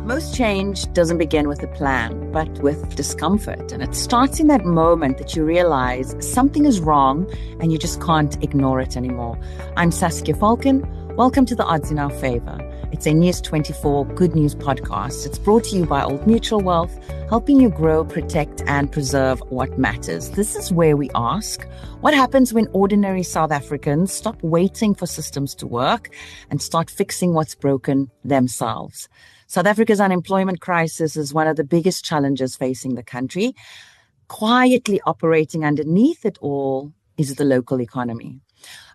Most change doesn't begin with a plan, but with discomfort. And it starts in that moment that you realize something is wrong and you just can't ignore it anymore. I'm Saskia Falcon. Welcome to the Odds in Our Favour. It's a News 24 Good News podcast. It's brought to you by Old Mutual Wealth, helping you grow, protect, and preserve what matters. This is where we ask, what happens when ordinary South Africans stop waiting for systems to work and start fixing what's broken themselves? South Africa's unemployment crisis is one of the biggest challenges facing the country. Quietly operating underneath it all is the local economy.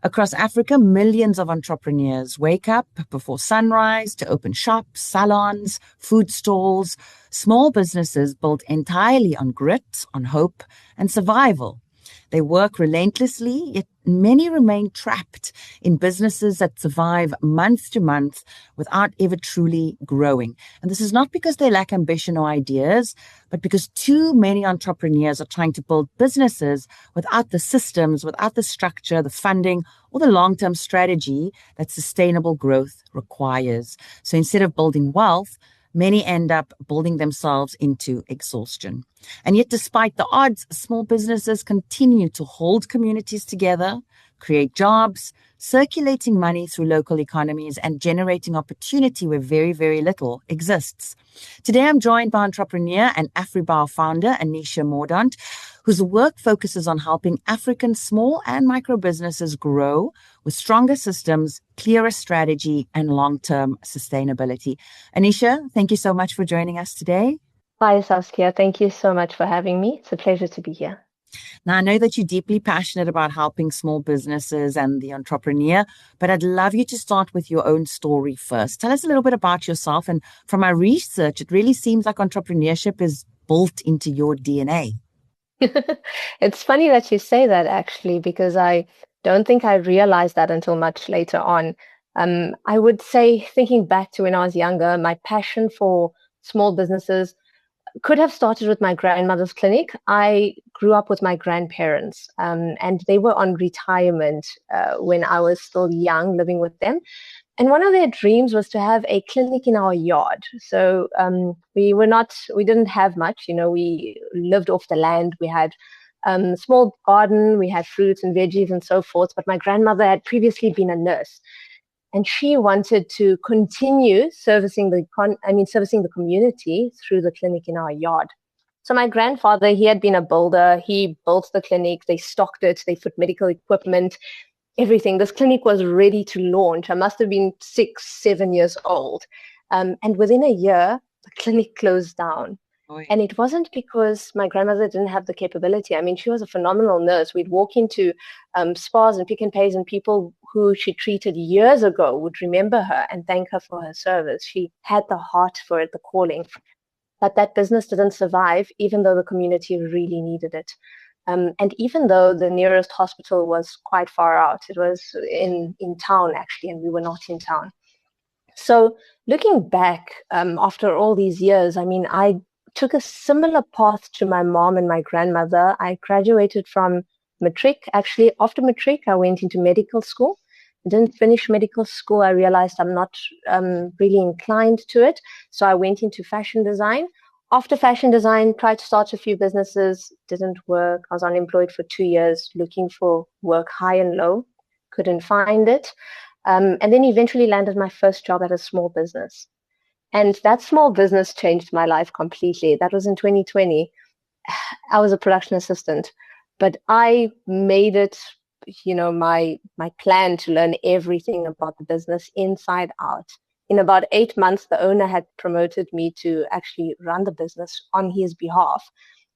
Across Africa, millions of entrepreneurs wake up before sunrise to open shops, salons, food stalls, small businesses built entirely on grit, on hope, and survival. They work relentlessly, yet many remain trapped in businesses that survive month to month without ever truly growing. And this is not because they lack ambition or ideas, but because too many entrepreneurs are trying to build businesses without the systems, without the structure, the funding, or the long-term strategy that sustainable growth requires. So instead of building wealth, many end up building themselves into exhaustion. And yet, despite the odds, small businesses continue to hold communities together, create jobs, circulating money through local economies, and generating opportunity where very, very little exists. Today, I'm joined by entrepreneur and AfriBow founder, Anisha Mordaunt, whose work focuses on helping African small and micro businesses grow with stronger systems, clearer strategy, and long-term sustainability. Anisha, thank you so much for joining us today. Hi, Saskia. Thank you so much for having me. It's a pleasure to be here. Now, I know that you're deeply passionate about helping small businesses and the entrepreneur, but I'd love you to start with your own story first. Tell us a little bit about yourself. And from my research, it really seems like entrepreneurship is built into your DNA. It's funny that you say that, actually, because I don't think I realized that until much later on. I would say, thinking back to when I was younger, my passion for small businesses could have started with my grandmother's clinic. I grew up with my grandparents, and they were on retirement when I was still young, living with them. And one of their dreams was to have a clinic in our yard. So we didn't have much, we lived off the land. We had a small garden, we had fruits and veggies and so forth. But my grandmother had previously been a nurse, and she wanted to continue servicing the community through the clinic in our yard. So my grandfather, he had been a builder. He built the clinic. They stocked it. They put medical equipment, everything. This clinic was ready to launch. I must have been 6-7 years old. And within a year, the clinic closed down. And it wasn't because my grandmother didn't have the capability. I mean, she was a phenomenal nurse. We'd walk into spas and Pick n Pays, and people who she treated years ago would remember her and thank her for her service. She had the heart for it, the calling. But that business didn't survive, even though the community really needed it. And even though the nearest hospital was quite far out, it was in town, actually, and we were not in town. So looking back, after all these years, I mean, I took a similar path to my mom and my grandmother. I graduated from matric. Actually, after matric, I went into medical school. I didn't finish medical school. I realized I'm not really inclined to it. So I went into fashion design. After fashion design, tried to start a few businesses, didn't work. I was unemployed for 2 years, looking for work high and low, couldn't find it. And then eventually landed my first job at a small business. And that small business changed my life completely. That was in 2020. I was a production assistant, but I made it, my plan to learn everything about the business inside out. In about 8 months, the owner had promoted me to actually run the business on his behalf.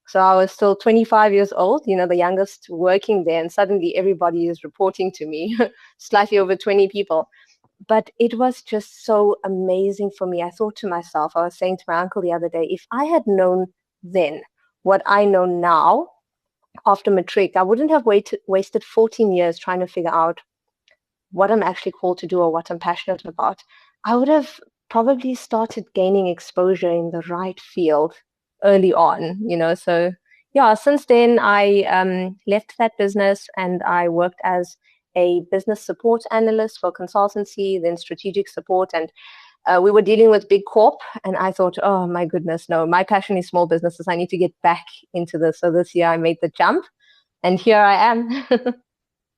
So I was still 25 years old, the youngest working there, and suddenly everybody is reporting to me, slightly over 20 people. But it was just so amazing for me. I thought to myself, I was saying to my uncle the other day, if I had known then what I know now after matric, I wouldn't have wasted 14 years trying to figure out what I'm actually called to do or what I'm passionate about. I would have probably started gaining exposure in the right field early on, So yeah, since then I left that business and I worked as a business support analyst for consultancy, then strategic support. And We were dealing with big corp, and I thought, oh my goodness, no, my passion is small businesses. I need to get back into this. So this year I made the jump, and here I am.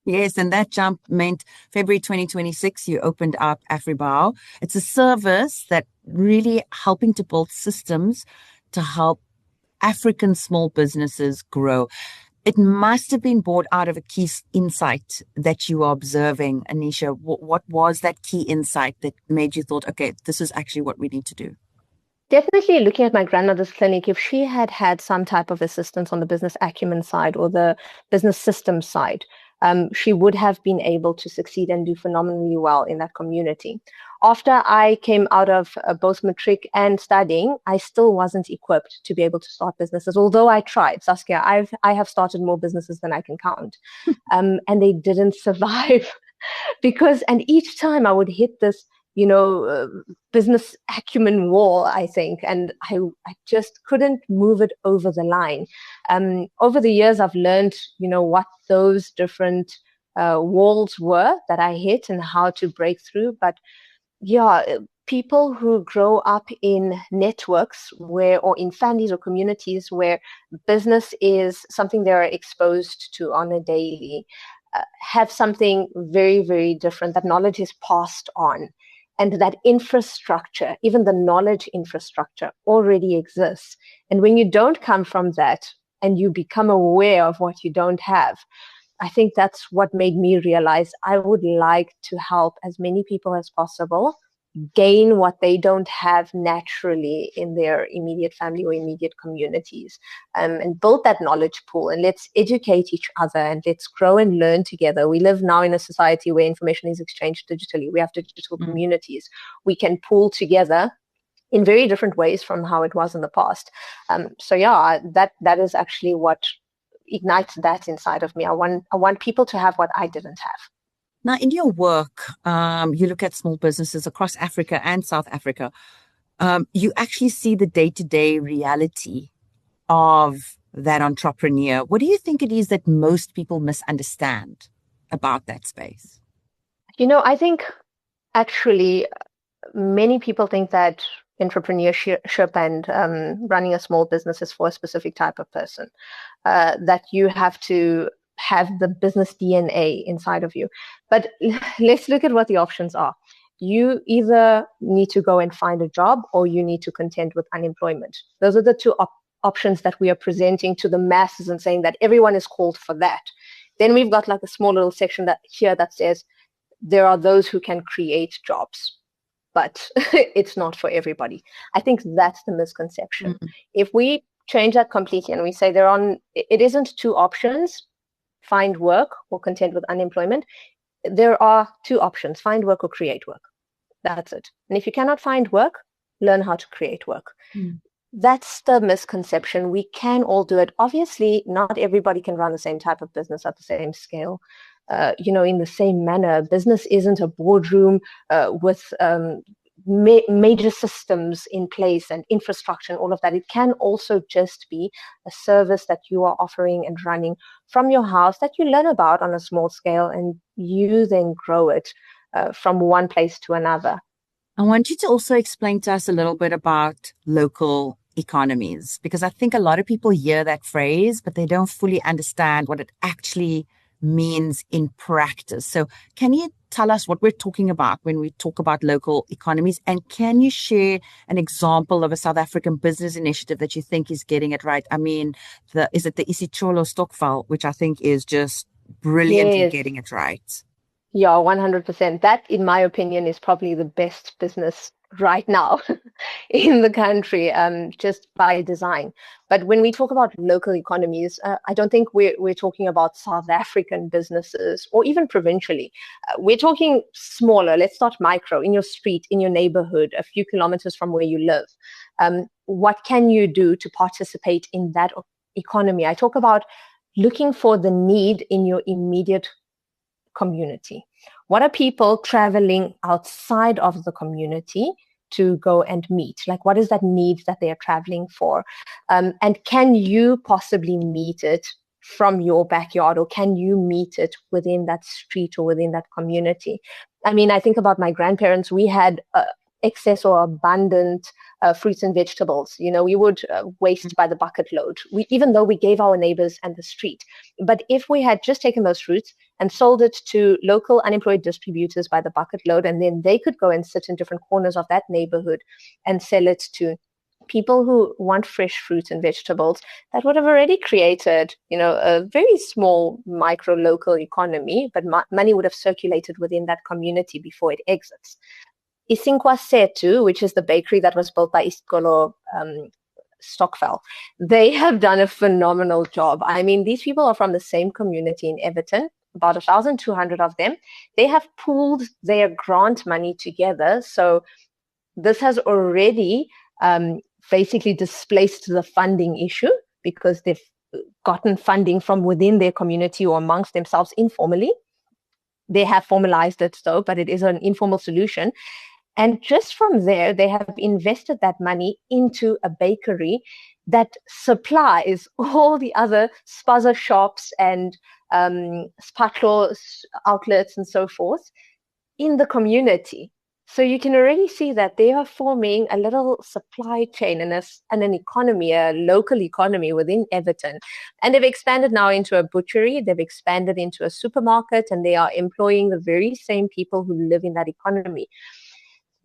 Yes, and that jump meant February 2026, you opened up AfriBow. It's a service that really helping to build systems to help African small businesses grow. It must have been brought out of a key insight that you are observing, Anisha. What was that key insight that made you thought, okay, this is actually what we need to do? Definitely looking at my grandmother's clinic, if she had had some type of assistance on the business acumen side or the business system side, she would have been able to succeed and do phenomenally well in that community. After I came out of both matric and studying, I still wasn't equipped to be able to start businesses, although I tried. Saskia, I have started more businesses than I can count, and they didn't survive because, and each time I would hit this, you know, business acumen wall, I think, and I just couldn't move it over the line. Over the years, I've learned, you know, what those different walls were that I hit and how to break through. But yeah, people who grow up in networks where, or in families or communities where business is something they're exposed to on a daily, have something very, very different. That knowledge is passed on. And that infrastructure, even the knowledge infrastructure, already exists. And when you don't come from that and you become aware of what you don't have, I think that's what made me realize I would like to help as many people as possible gain what they don't have naturally in their immediate family or immediate communities, and build that knowledge pool, and let's educate each other and let's grow and learn together. We live now in a society where information is exchanged digitally. We have digital communities. We can pool together in very different ways from how it was in the past. So yeah, that is actually what ignites that inside of me. I want people to have what I didn't have. Now, in your work, you look at small businesses across Africa and South Africa. You actually see the day-to-day reality of that entrepreneur. What do you think it is that most people misunderstand about that space? You know, I think actually many people think that entrepreneurship and running a small business is for a specific type of person, that you have to have the business DNA inside of you. But let's look at what the options are. You either need to go and find a job or you need to contend with unemployment. Those are the two options that we are presenting to the masses and saying that everyone is called for that. Then we've got like a small little section that says there are those who can create jobs, but it's not for everybody. I think that's the misconception. Mm-hmm. If we change that completely and we say it isn't two options, find work or contend with unemployment. There are two options, find work or create work. That's it. And if you cannot find work, learn how to create work. That's the misconception. We can all do it. Obviously, not everybody can run the same type of business at the same scale. In the same manner, business isn't a boardroom with major systems in place and infrastructure and all of that. It can also just be a service that you are offering and running from your house that you learn about on a small scale, and you then grow it from one place to another. I want you to also explain to us a little bit about local economies, because I think a lot of people hear that phrase, but they don't fully understand what it actually means in practice. So can you tell us what we're talking about when we talk about local economies? And can you share an example of a South African business initiative that you think is getting it right? I mean, is it the isiXhosa stokvel, which I think is just brilliantly getting it right? Yeah, 100%. That, in my opinion, is probably the best business right now in the country, just by design. But when we talk about local economies, I don't think we're talking about South African businesses or even provincially. We're talking smaller. Let's start micro, in your street, in your neighborhood, a few kilometers from where you live. What can you do to participate in that economy? I talk about looking for the need in your immediate community. What are people traveling outside of the community to go and meet? Like, what is that need that they are traveling for? And can you possibly meet it from your backyard, or can you meet it within that street or within that community? I mean, I think about my grandparents. We had excess or abundant fruits and vegetables. We would waste by the bucket load, even though we gave our neighbors and the street. But if we had just taken those fruits and sold it to local unemployed distributors by the bucket load, and then they could go and sit in different corners of that neighborhood and sell it to people who want fresh fruits and vegetables, that would have already created, a very small micro local economy, but money would have circulated within that community before it exits. Isinkwa Setu, which is the bakery that was built by Iskolo Stockfell, they have done a phenomenal job. I mean, these people are from the same community in Everton, about 1,200 of them. They have pooled their grant money together. So this has already basically displaced the funding issue, because they've gotten funding from within their community or amongst themselves informally. They have formalized it though, but it is an informal solution. And just from there, they have invested that money into a bakery that supplies all the other spaza shops and spatlo outlets and so forth in the community. So you can already see that they are forming a little supply chain and an economy, a local economy within Everton. And they've expanded now into a butchery, they've expanded into a supermarket, and they are employing the very same people who live in that economy.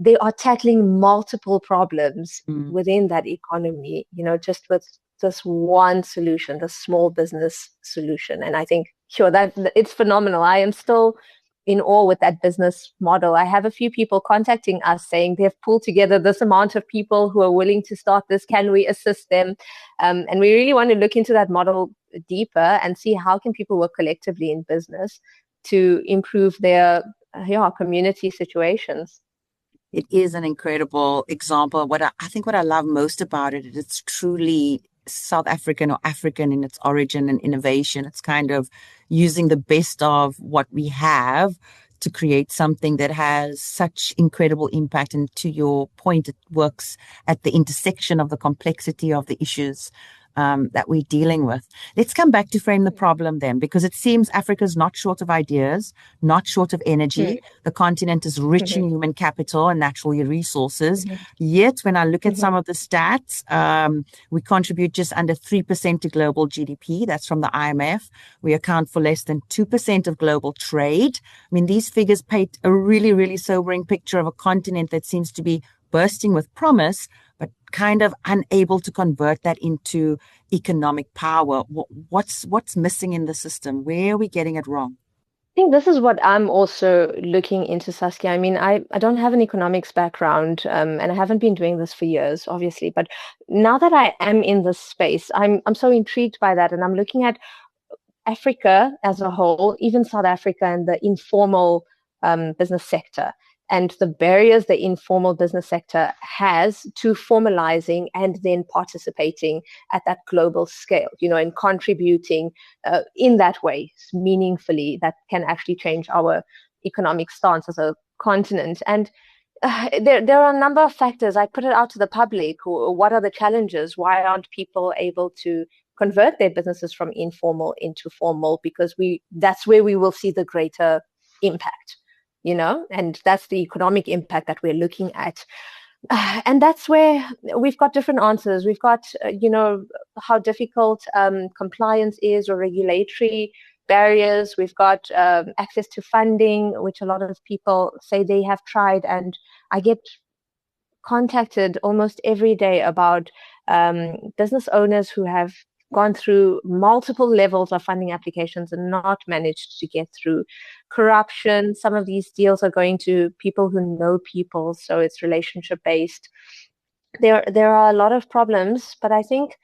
They are tackling multiple problems within that economy, just with this one solution, the small business solution. And I think, sure, that it's phenomenal. I am still in awe with that business model. I have a few people contacting us saying they've pulled together this amount of people who are willing to start this. Can we assist them? And we really want to look into that model deeper and see how can people work collectively in business to improve their community situations. It is an incredible example. I think what I love most about it is it's truly South African or African in its origin and innovation. It's kind of using the best of what we have to create something that has such incredible impact. And to your point, it works at the intersection of the complexity of the issues that we're dealing with. Let's come back to frame the problem then, because it seems Africa's not short of ideas, not short of energy. The continent is rich in human capital and natural resources. Yet, when I look at some of the stats, we contribute just under 3% to global GDP. That's from the IMF. We account for less than 2% of global trade. I mean, these figures paint a really, really sobering picture of a continent that seems to be bursting with promise, but kind of unable to convert that into economic power. What's missing in the system? Where are we getting it wrong? I think this is what I'm also looking into, Saskia. I mean, I don't have an economics background, and I haven't been doing this for years, obviously. But now that I am in this space, I'm so intrigued by that, and I'm looking at Africa as a whole, even South Africa and the informal business sector, and the barriers the informal business sector has to formalizing and then participating at that global scale, and contributing in that way meaningfully that can actually change our economic stance as a continent. And there are a number of factors. I put it out to the public. What are the challenges? Why aren't people able to convert their businesses from informal into formal? Because that's where we will see the greater impact. And that's the economic impact that we're looking at. And that's where we've got different answers. We've got, how difficult compliance is or regulatory barriers. We've got access to funding, which a lot of people say they have tried. And I get contacted almost every day about business owners who have gone through multiple levels of funding applications and not managed to get through. Corruption. Some of these deals are going to people who know people, so it's relationship based. There are a lot of problems, but I think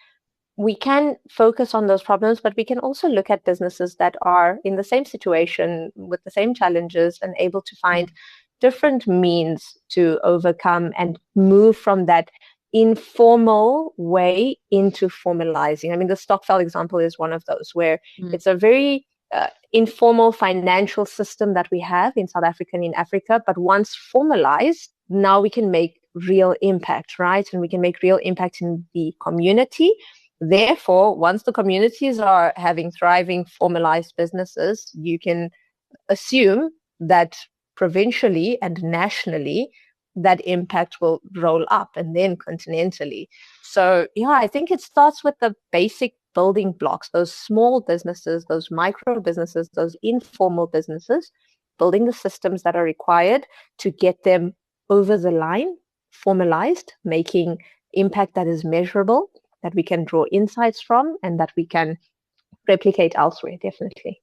we can focus on those problems, but we can also look at businesses that are in the same situation with the same challenges and able to find different means to overcome and move from that informal way into formalizing. I mean, the Stockfell example is one of those where it's a very informal financial system that we have in South Africa and in Africa, but once formalized, now we can make real impact, right? And we can make real impact in the community. Therefore, once the communities are having thriving formalized businesses, you can assume that provincially and nationally, that impact will roll up and then continentally. So yeah, I think it starts with the basic building blocks, those small businesses, those micro businesses, those informal businesses, building the systems that are required to get them over the line, formalized, making impact that is measurable, that we can draw insights from, and that we can replicate elsewhere, definitely.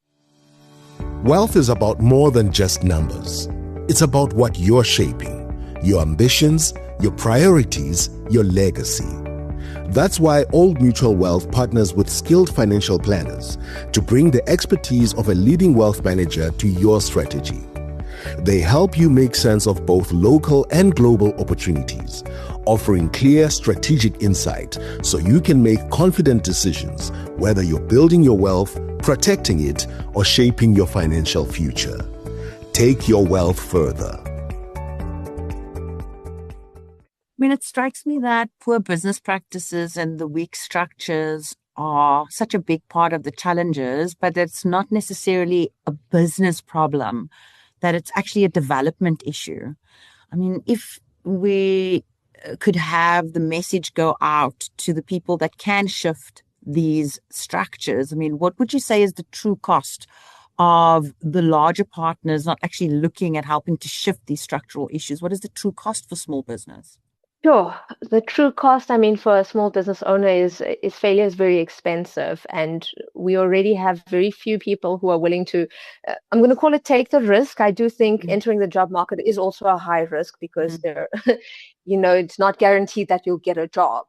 Wealth is about more than just numbers. It's about what you're shaping, your ambitions, your priorities, your legacy. That's why Old Mutual Wealth partners with skilled financial planners to bring the expertise of a leading wealth manager to your strategy. They help you make sense of both local and global opportunities, offering clear strategic insight so you can make confident decisions, whether you're building your wealth, protecting it, or shaping your financial future. Take your wealth further. I mean, it strikes me that poor business practices and the weak structures are such a big part of the challenges, but it's not necessarily a business problem, that it's actually a development issue. I mean, if we could have the message go out to the people that can shift these structures, I mean, what would you say is the true cost of the larger partners not actually looking at helping to shift these structural issues? What is the true cost for small business? Sure. The true cost, I mean, for a small business owner is failure is very expensive, and we already have very few people who are willing to, I'm going to call it take the risk. I do think entering the job market is also a high risk because there, it's not guaranteed that you'll get a job,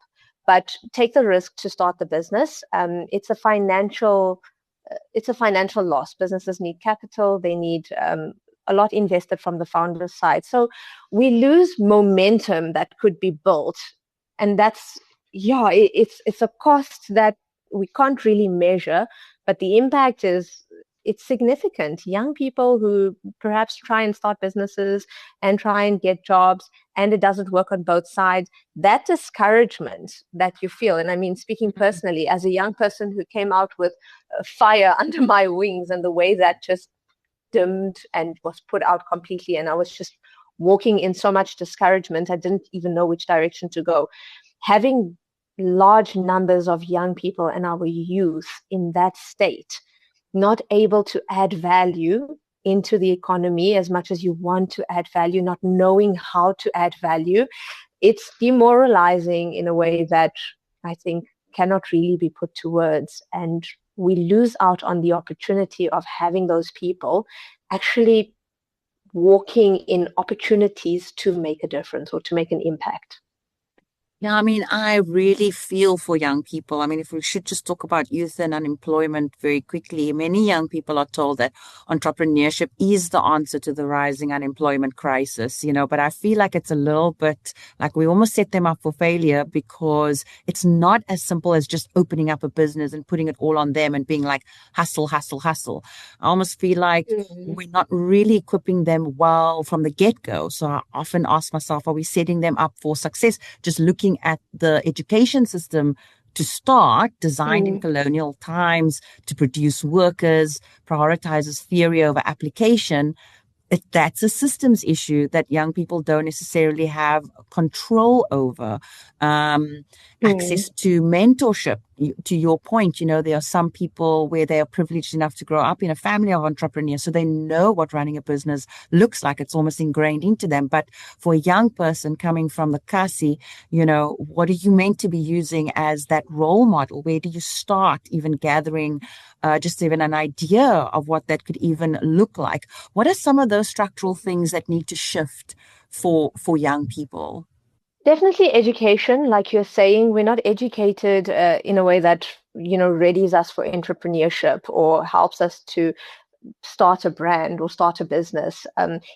but take the risk to start the business. It's a financial loss. Businesses need capital. They need a lot invested from the founder's side. So we lose momentum that could be built. And that's, it's a cost that we can't really measure, but the impact it's significant. Young people who perhaps try and start businesses and try and get jobs, and it doesn't work on both sides, that discouragement that you feel. And I mean, speaking personally, as a young person who came out with fire under my wings, and the way that just dimmed and was put out completely, and I was just walking in so much discouragement, I didn't even know which direction to go. Having large numbers of young people and our youth in that state, not able to add value into the economy as much as you want to add value, not knowing how to add value, it's demoralizing in a way that I think cannot really be put to words. And we lose out on the opportunity of having those people actually walking in opportunities to make a difference or to make an impact. Yeah, I mean, I really feel for young people. I mean, if we should just talk about youth and unemployment very quickly, many young people are told that entrepreneurship is the answer to the rising unemployment crisis, but I feel like it's a little bit like we almost set them up for failure because it's not as simple as just opening up a business and putting it all on them and being like, hustle, hustle, hustle. I almost feel like we're not really equipping them well from the get-go. So I often ask myself, are we setting them up for success? Just looking at the education system to start, designed in colonial times to produce workers, prioritizes theory over application. That's a systems issue that young people don't necessarily have control over. Access to mentorship. To your point, there are some people where they are privileged enough to grow up in a family of entrepreneurs, so they know what running a business looks like. It's almost ingrained into them. But for a young person coming from the Kasi, what are you meant to be using as that role model? Where do you start even gathering just even an idea of what that could even look like? What are some of those structural things that need to shift for young people? Definitely education, like you're saying. We're not educated in a way that, readies us for entrepreneurship or helps us to start a brand or start a business.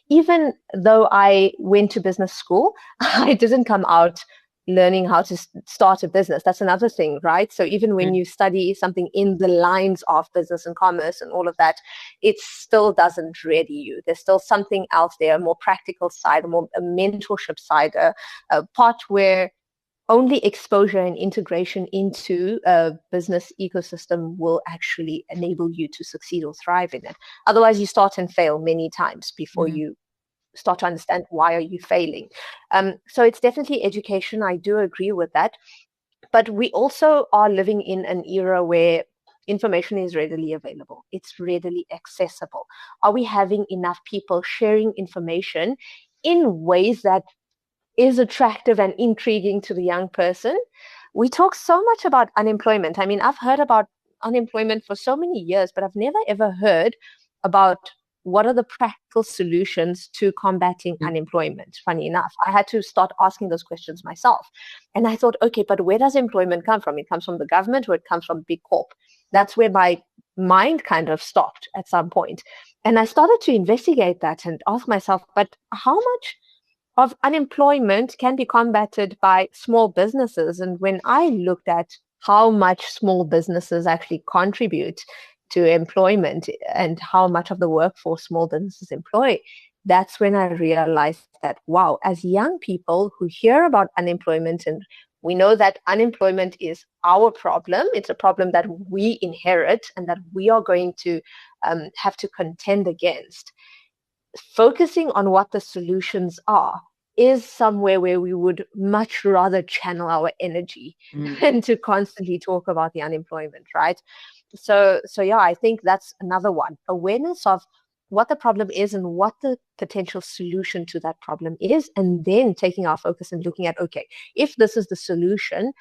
Even though I went to business school, I didn't come out learning how to start a business. That's another thing, right? So even when you study something in the lines of business and commerce and all of that, it still doesn't ready you. There's still something else there, a more practical side, a mentorship side, a part where only exposure and integration into a business ecosystem will actually enable you to succeed or thrive in it. Otherwise, you start and fail many times before you start to understand why are you failing. So it's definitely education. I do agree with that. But we also are living in an era where information is readily available. It's readily accessible. Are we having enough people sharing information in ways that is attractive and intriguing to the young person? We talk so much about unemployment. I mean, I've heard about unemployment for so many years, but I've never ever heard about what are the practical solutions to combating unemployment. Funny enough, I had to start asking those questions myself. And I thought, okay, but where does employment come from? It comes from the government or it comes from big corp? That's where my mind kind of stopped at some point. And I started to investigate that and ask myself, but how much of unemployment can be combated by small businesses? And when I looked at how much small businesses actually contribute to employment and how much of the workforce small businesses employ, that's when I realized that, wow, as young people who hear about unemployment, and we know that unemployment is our problem, it's a problem that we inherit and that we are going to have to contend against. Focusing on what the solutions are is somewhere where we would much rather channel our energy than to constantly talk about the unemployment, right? So yeah, I think that's another one. Awareness of what the problem is and what the potential solution to that problem is, and then taking our focus and looking at, okay, if this is the solution,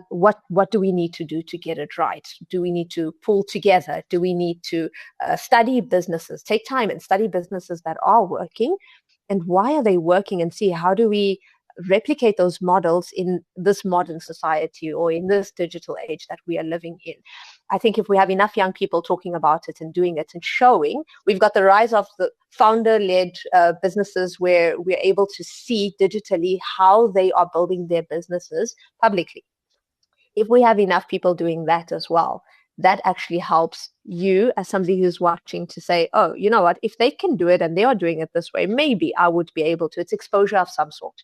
what do we need to do to get it right? Do we need to pull together? Do we need to study businesses, take time and study businesses that are working, and why are they working, and see how do we replicate those models in this modern society or in this digital age that we are living in? I think if we have enough young people talking about it and doing it and showing, we've got the rise of the founder-led businesses where we're able to see digitally how they are building their businesses publicly. If we have enough people doing that as well, that actually helps you as somebody who's watching to say, oh, you know what, if they can do it and they are doing it this way, maybe I would be able to. It's exposure of some sort.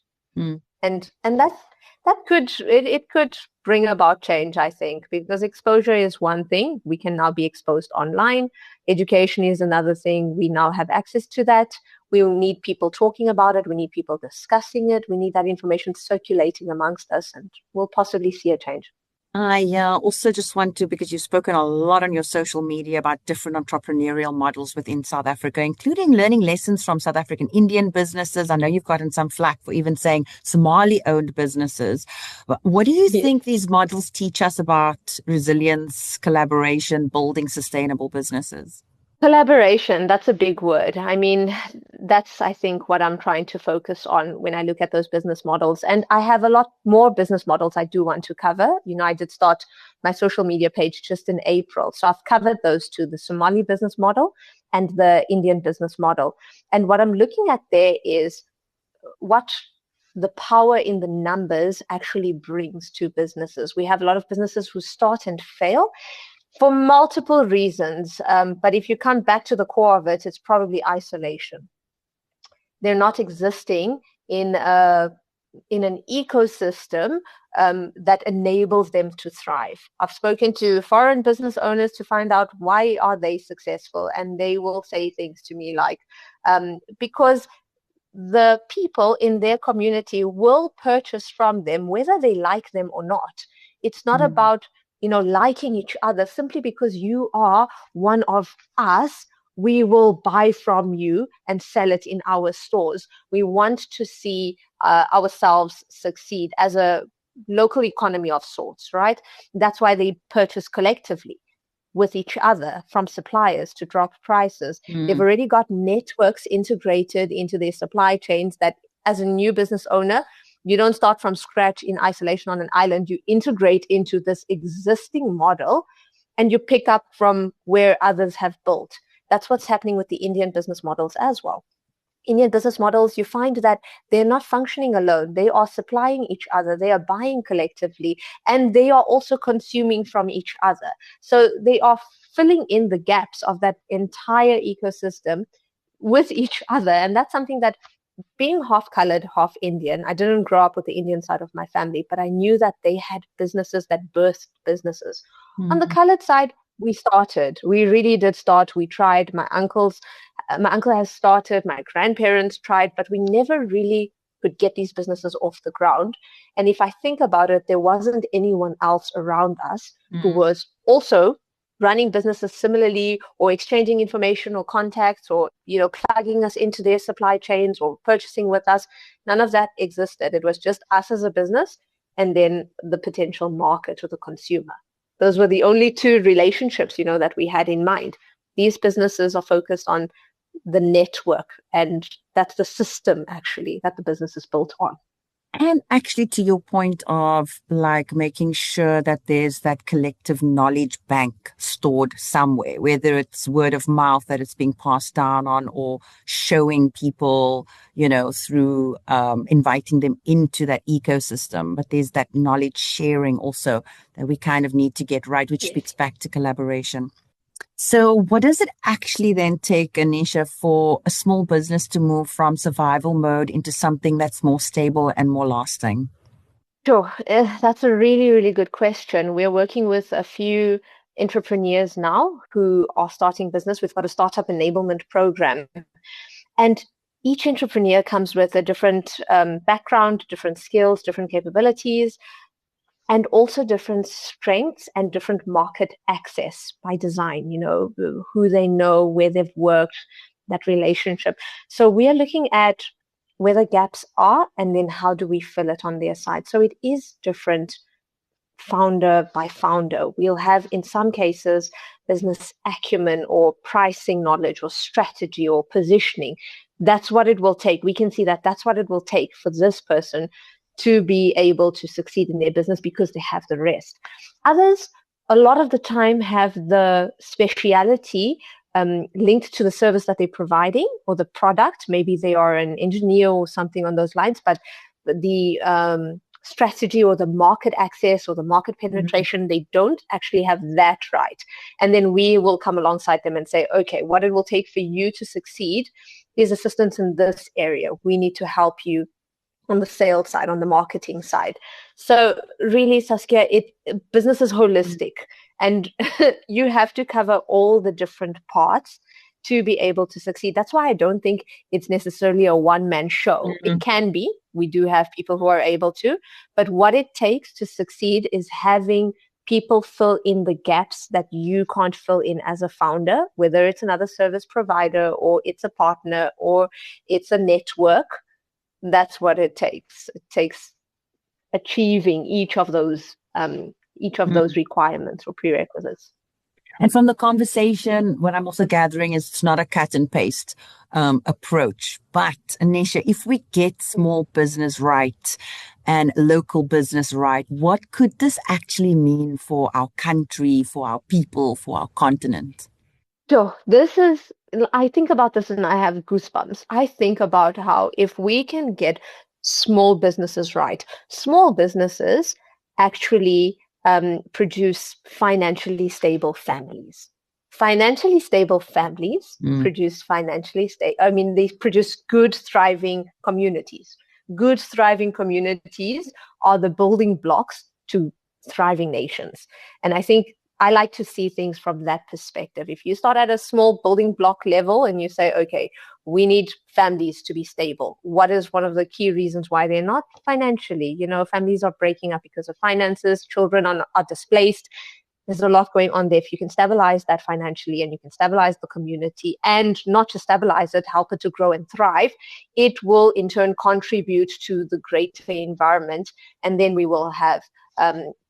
And that could bring about change, I think, because exposure is one thing. We can now be exposed online. Education is another thing. We now have access to that. We need people talking about it. We need people discussing it. We need that information circulating amongst us, and we'll possibly see a change. I also just want to, because you've spoken a lot on your social media about different entrepreneurial models within South Africa, including learning lessons from South African Indian businesses. I know you've gotten some flack for even saying Somali-owned businesses. What do you think these models teach us about resilience, collaboration, building sustainable businesses? Collaboration, that's a big word. I mean, that's, I think, what I'm trying to focus on when I look at those business models. And I have a lot more business models I do want to cover. You know, I did start my social media page just in April. So I've covered those two, the Somali business model and the Indian business model. And what I'm looking at there is what the power in the numbers actually brings to businesses. We have a lot of businesses who start and fail for multiple reasons. But if you come back to the core of it, it's probably isolation. They're not existing in an ecosystem that enables them to thrive. I've spoken to foreign business owners to find out why are they successful, and they will say things to me like, because the people in their community will purchase from them whether they like them or not. It's not about liking each other. Simply because you are one of us, we will buy from you and sell it in our stores. We want to see ourselves succeed as a local economy of sorts, right? That's why they purchase collectively with each other from suppliers to drop prices. They've already got networks integrated into their supply chains that, as a new business owner, you don't start from scratch in isolation on an island. You integrate into this existing model and you pick up from where others have built. That's what's happening with the Indian business models as well. Indian business models, you find that they're not functioning alone. They are supplying each other. They are buying collectively, and they are also consuming from each other. So they are filling in the gaps of that entire ecosystem with each other. And that's something that, being half colored, half Indian, I didn't grow up with the Indian side of my family, but I knew that they had businesses that birthed businesses. On the colored side, we really did start. We tried. My uncles My uncle has started, my grandparents tried, but we never really could get these businesses off the ground. And if I think about it, there wasn't anyone else around us who was also running businesses similarly, or exchanging information or contacts, or plugging us into their supply chains or purchasing with us. None of that existed. It was just us as a business, and then the potential market or the consumer. Those were the only two relationships that we had in mind. These businesses are focused on the network, and that's the system actually that the business is built on. And actually, to your point of like making sure that there's that collective knowledge bank stored somewhere, whether it's word of mouth that it's being passed down on, or showing people, through inviting them into that ecosystem. But there's that knowledge sharing also that we kind of need to get right, which speaks back to collaboration. So what does it actually then take, Anisha, for a small business to move from survival mode into something that's more stable and more lasting? Sure. That's a really, really good question. We're working with a few entrepreneurs now who are starting business. We've got a startup enablement program. And each entrepreneur comes with a different background, different skills, different capabilities, and also different strengths and different market access by design, who they know, where they've worked, that relationship. So we are looking at where the gaps are, and then how do we fill it on their side. So it is different founder by founder. We'll have, in some cases, business acumen or pricing knowledge or strategy or positioning. That's what it will take. We can see that that's what it will take for this person to be able to succeed in their business, because they have the rest. Others, a lot of the time, have the speciality linked to the service that they're providing or the product. Maybe they are an engineer or something on those lines, but the strategy or the market access or the market penetration, they don't actually have that right. And then we will come alongside them and say, okay, what it will take for you to succeed is assistance in this area. We need to help you on the sales side, on the marketing side. So really, Saskia, business is holistic, and you have to cover all the different parts to be able to succeed. That's why I don't think it's necessarily a one-man show. It can be. We do have people who are able to, but what it takes to succeed is having people fill in the gaps that you can't fill in as a founder, whether it's another service provider or it's a partner or it's a network. That's what it takes. It takes achieving each of those requirements or prerequisites. And from the conversation, what I'm also gathering is it's not a cut and paste approach. But Anisha, if we get small business right and local business right, what could this actually mean for our country, for our people, for our continent? So I think about this and I have goosebumps. I think about how if we can get small businesses right, small businesses actually produce financially stable families. Financially stable families produce they produce good, thriving communities. Good, thriving communities are the building blocks to thriving nations. And I think I like to see things from that perspective. If you start at a small building block level and you say, okay, we need families to be stable. What is one of the key reasons why they're not? Financially? Families are breaking up because of finances. Children are displaced. There's a lot going on there. If you can stabilize that financially and you can stabilize the community and not just stabilize it, help it to grow and thrive, it will in turn contribute to the greater environment. And then we will have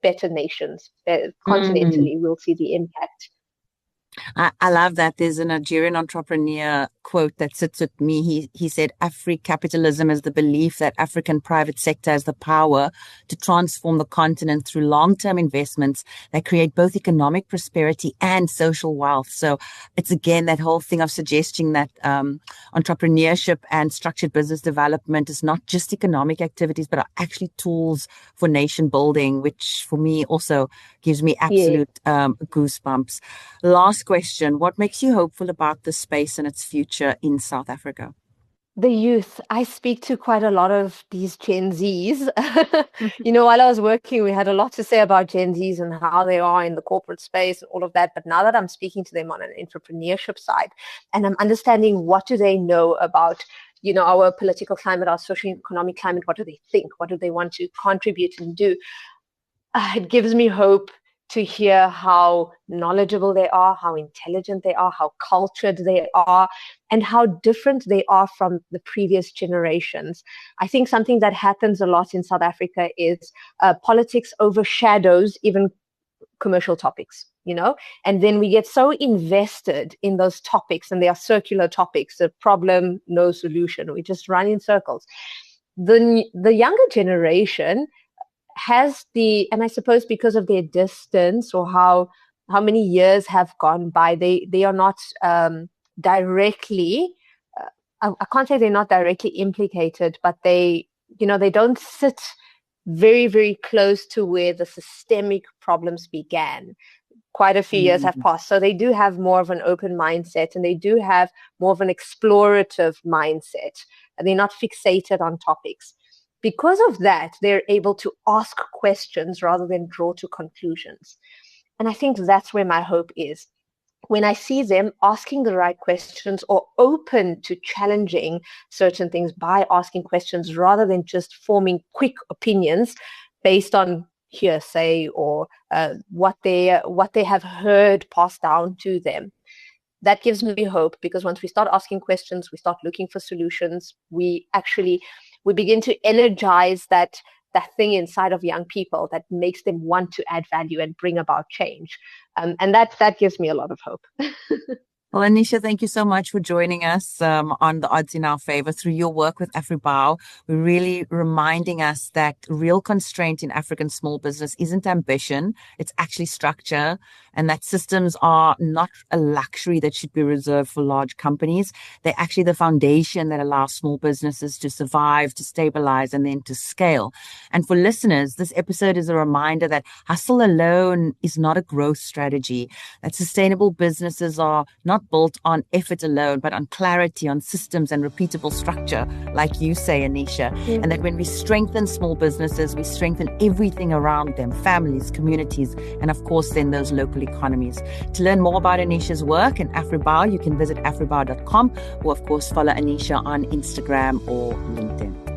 better nations. Continentally, we'll see the impact. I love that. There's a Nigerian entrepreneur quote that sits with me. He said, Afri-capitalism is the belief that African private sector has the power to transform the continent through long-term investments that create both economic prosperity and social wealth. So it's again that whole thing of suggesting that entrepreneurship and structured business development is not just economic activities, but are actually tools for nation building, which for me also gives me absolute goosebumps. Last question, what makes you hopeful about this space and its future in South Africa? The youth. I speak to quite a lot of these Gen Zs. While I was working, we had a lot to say about Gen Zs and how they are in the corporate space and all of that. But now that I'm speaking to them on an entrepreneurship side, and I'm understanding what do they know about, our political climate, our socio-economic climate, what do they think? What do they want to contribute and do? It gives me hope to hear how knowledgeable they are, how intelligent they are, how cultured they are, and how different they are from the previous generations. I think something that happens a lot in South Africa is politics overshadows even commercial topics, and then we get so invested in those topics, and they are circular topics, a problem, no solution. We just run in circles. The younger generation has and I suppose because of their distance or how many years have gone by, they are not directly, I can't say they're not directly implicated, but they don't sit very, very close to where the systemic problems began. Quite a few years have passed. So they do have more of an open mindset, and they do have more of an explorative mindset, and they're not fixated on topics. Because of that, they're able to ask questions rather than draw to conclusions. And I think that's where my hope is. When I see them asking the right questions or open to challenging certain things by asking questions rather than just forming quick opinions based on hearsay or what they have heard passed down to them. That gives me hope, because once we start asking questions, we start looking for solutions, we begin to energize that thing inside of young people that makes them want to add value and bring about change. And that gives me a lot of hope. Well, Anisha, thank you so much for joining us on The Odds in Our Favour. Through your work with AfriBow, we're really reminding us that real constraint in African small business isn't ambition, it's actually structure, and that systems are not a luxury that should be reserved for large companies. They're actually the foundation that allows small businesses to survive, to stabilize, and then to scale. And for listeners, this episode is a reminder that hustle alone is not a growth strategy, that sustainable businesses are not built on effort alone, but on clarity, on systems and repeatable structure, like you say, Anisha. Mm-hmm. And that when we strengthen small businesses, we strengthen everything around them, families, communities, and of course, then those local economies. To learn more about Anisha's work and AfriBow, you can visit afribow.com or, of course, follow Anisha on Instagram or LinkedIn.